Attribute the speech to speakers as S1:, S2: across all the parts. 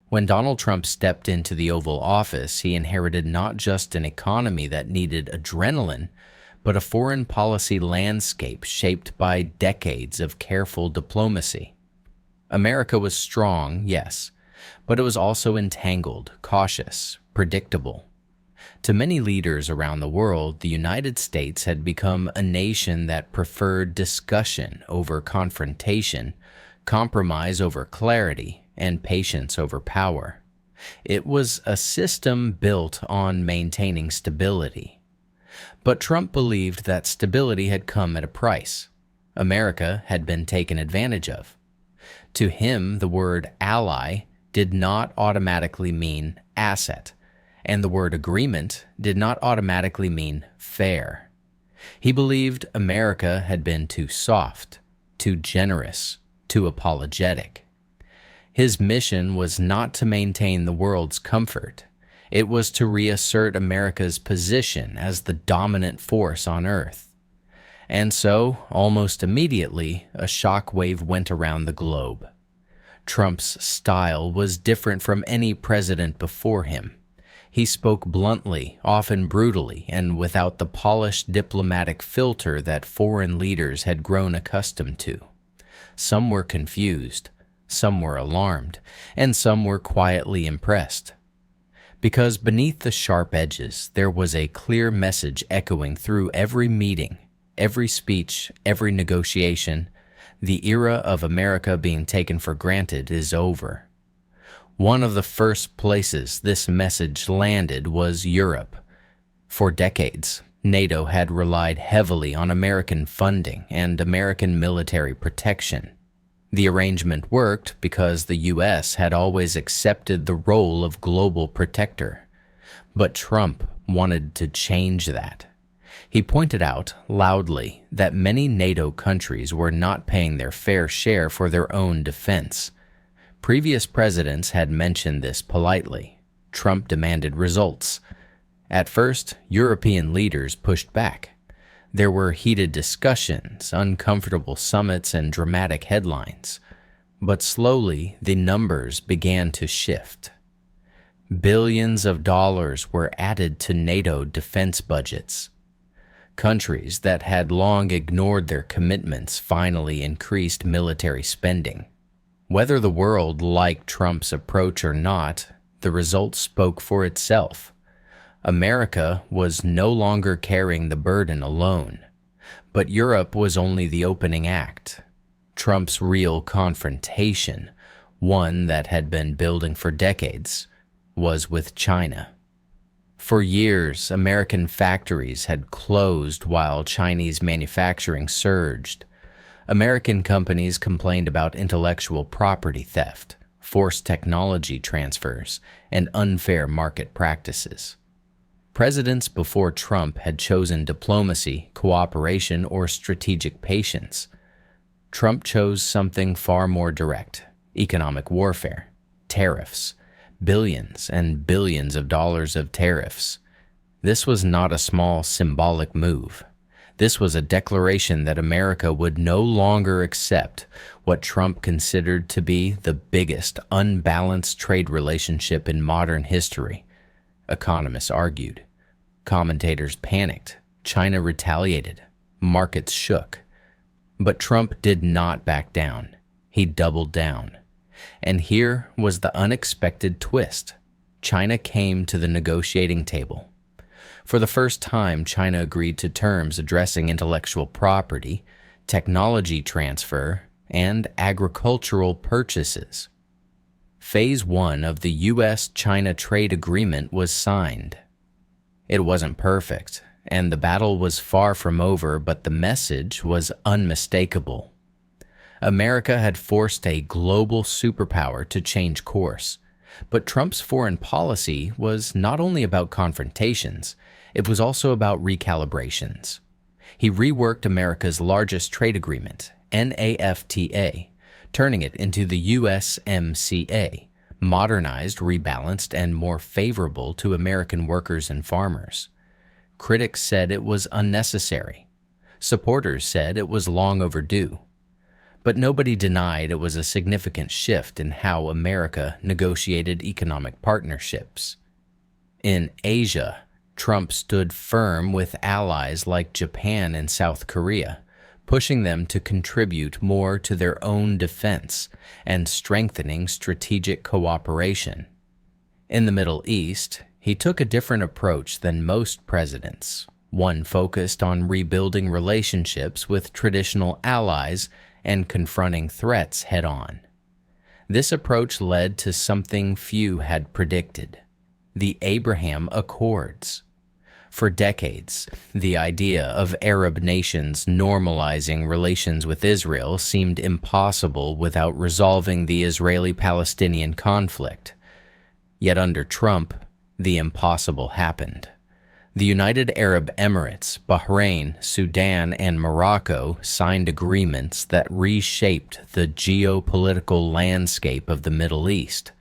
S1: When Donald Trump stepped into the Oval Office, he inherited not just an economy that needed adrenaline, but a foreign policy landscape shaped by decades of careful diplomacy. America was strong, yes, but it was also entangled, cautious, predictable. To many leaders around the world, the United States had become a nation that preferred discussion over confrontation, compromise over clarity, and patience over power. It was a system built on maintaining stability. But Trump believed that stability had come at a price. America had been taken advantage of. To him, the word ally did not automatically mean asset, and the word agreement did not automatically mean fair. He believed America had been too soft, too generous, too apologetic. His mission was not to maintain the world's comfort. It was to reassert America's position as the dominant force on Earth. And so, almost immediately, a shockwave went around the globe. Trump's style was different from any president before him. He spoke bluntly, often brutally, and without the polished diplomatic filter that foreign leaders had grown accustomed to. Some were confused, some were alarmed, and some were quietly impressed. Because beneath the sharp edges, there was a clear message echoing through every meeting, every speech, every negotiation. The era of America being taken for granted is over. One of the first places this message landed was Europe. For decades, NATO had relied heavily on American funding and American military protection. The arrangement worked because the U.S. had always accepted the role of global protector. But Trump wanted to change that. He pointed out loudly that many NATO countries were not paying their fair share for their own defense. Previous presidents had mentioned this politely. Trump demanded results. At first, European leaders pushed back. There were heated discussions, uncomfortable summits, and dramatic headlines. But slowly, the numbers began to shift. Billions of dollars were added to NATO defense budgets. Countries that had long ignored their commitments finally increased military spending. Whether the world liked Trump's approach or not, the result spoke for itself. America was no longer carrying the burden alone, but Europe was only the opening act. Trump's real confrontation, one that had been building for decades, was with China. For years, American factories had closed while Chinese manufacturing surged. American companies complained about intellectual property theft, forced technology transfers, and unfair market practices. Presidents before Trump had chosen diplomacy, cooperation, or strategic patience. Trump chose something far more direct: economic warfare, tariffs, billions and billions of dollars of tariffs. This was not a small symbolic move. This was a declaration that America would no longer accept what Trump considered to be the biggest unbalanced trade relationship in modern history. Economists argued. Commentators panicked. China retaliated. Markets shook. But Trump did not back down. He doubled down. And here was the unexpected twist. China came to the negotiating table. For the first time, China agreed to terms addressing intellectual property, technology transfer, and agricultural purchases. Phase 1 of the U.S.-China trade agreement was signed. It wasn't perfect, and the battle was far from over, but the message was unmistakable. America had forced a global superpower to change course. But Trump's foreign policy was not only about confrontations, it was also about recalibrations. He reworked America's largest trade agreement, NAFTA, turning it into the USMCA, modernized, rebalanced, and more favorable to American workers and farmers. Critics said it was unnecessary. Supporters said it was long overdue. But nobody denied it was a significant shift in how America negotiated economic partnerships. In Asia, Trump stood firm with allies like Japan and South Korea, pushing them to contribute more to their own defense and strengthening strategic cooperation. In the Middle East, he took a different approach than most presidents, one focused on rebuilding relationships with traditional allies and confronting threats head-on. This approach led to something few had predicted: the Abraham Accords. For decades, the idea of Arab nations normalizing relations with Israel seemed impossible without resolving the Israeli-Palestinian conflict. Yet under Trump, the impossible happened. The United Arab Emirates, Bahrain, Sudan, and Morocco signed agreements that reshaped the geopolitical landscape of the Middle East.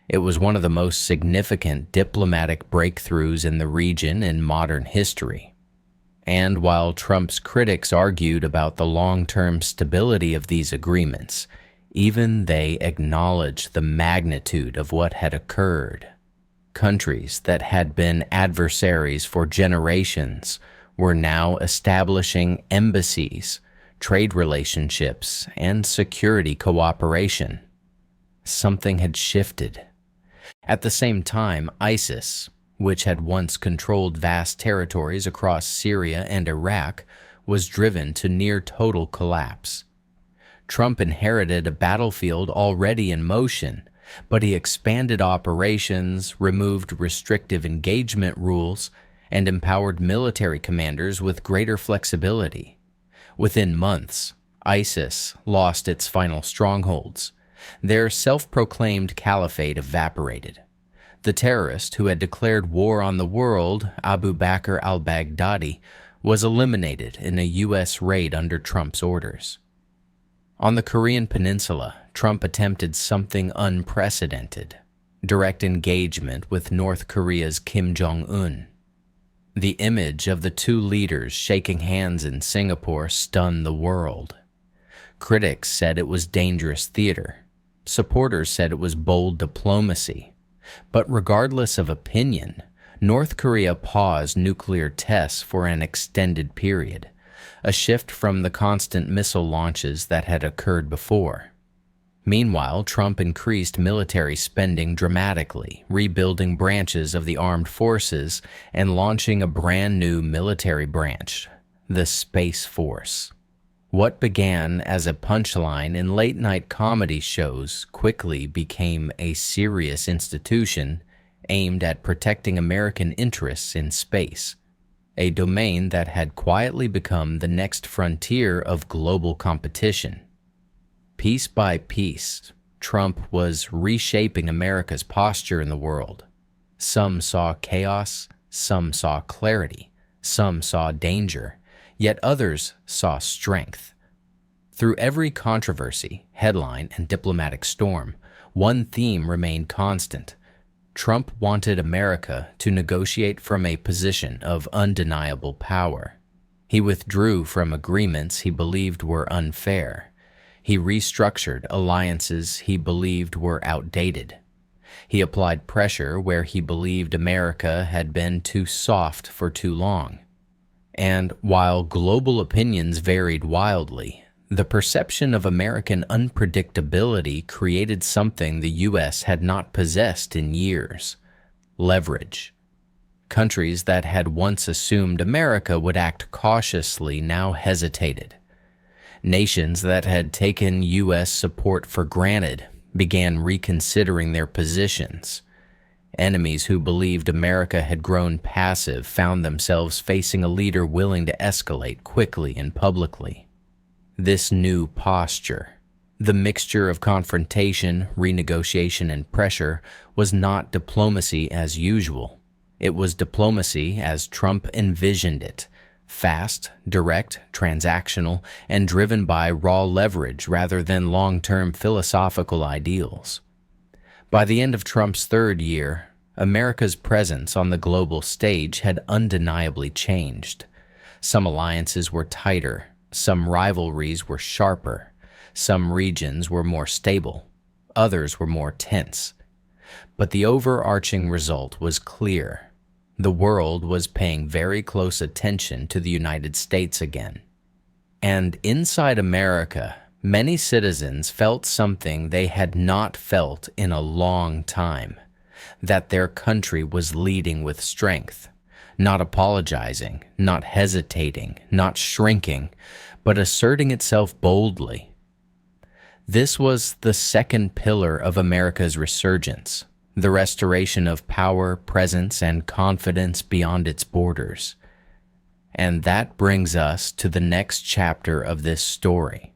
S1: It was one of the most significant diplomatic breakthroughs in the region in modern history. And while Trump's critics argued about the long-term stability of these agreements, even they acknowledged the magnitude of what had occurred. Countries that had been adversaries for generations were now establishing embassies, trade relationships, and security cooperation. Something had shifted. At the same time, ISIS, which had once controlled vast territories across Syria and Iraq, was driven to near total collapse. Trump inherited a battlefield already in motion, but he expanded operations, removed restrictive engagement rules, and empowered military commanders with greater flexibility. Within months, ISIS lost its final strongholds. Their self-proclaimed caliphate evaporated. The terrorist who had declared war on the world, Abu Bakr al-Baghdadi, was eliminated in a U.S. raid under Trump's orders. On the Korean Peninsula, Trump attempted something unprecedented: direct engagement with North Korea's Kim Jong-un. The image of the two leaders shaking hands in Singapore stunned the world. Critics said it was dangerous theater. Supporters said it was bold diplomacy. But regardless of opinion, North Korea paused nuclear tests for an extended period, a shift from the constant missile launches that had occurred before. Meanwhile, Trump increased military spending dramatically, rebuilding branches of the armed forces and launching a brand new military branch, the Space Force. What began as a punchline in late-night comedy shows quickly became a serious institution aimed at protecting American interests in space, a domain that had quietly become the next frontier of global competition. Piece by piece, Trump was reshaping America's posture in the world. Some saw chaos, some saw clarity, some saw danger, yet others saw strength. Through every controversy, headline, and diplomatic storm, one theme remained constant: Trump wanted America to negotiate from a position of undeniable power. He withdrew from agreements he believed were unfair. He restructured alliances he believed were outdated. He applied pressure where he believed America had been too soft for too long. And while global opinions varied wildly, the perception of American unpredictability created something the U.S. had not possessed in years: leverage. Countries that had once assumed America would act cautiously now hesitated. Nations that had taken U.S. support for granted began reconsidering their positions. Enemies who believed America had grown passive found themselves facing a leader willing to escalate quickly and publicly. This new posture, the mixture of confrontation, renegotiation, and pressure, was not diplomacy as usual. It was diplomacy as Trump envisioned it: fast, direct, transactional, and driven by raw leverage rather than long-term philosophical ideals. By the end of Trump's third year, America's presence on the global stage had undeniably changed. Some alliances were tighter, some rivalries were sharper, Some regions were more stable, others were more tense. But the overarching result was clear. The world was paying very close attention to the United States again. And inside America, many citizens felt something they had not felt in a long time, that their country was leading with strength, not apologizing, not hesitating, not shrinking, but asserting itself boldly. This was the second pillar of America's resurgence, the restoration of power, presence, and confidence beyond its borders. And that brings us to the next chapter of this story,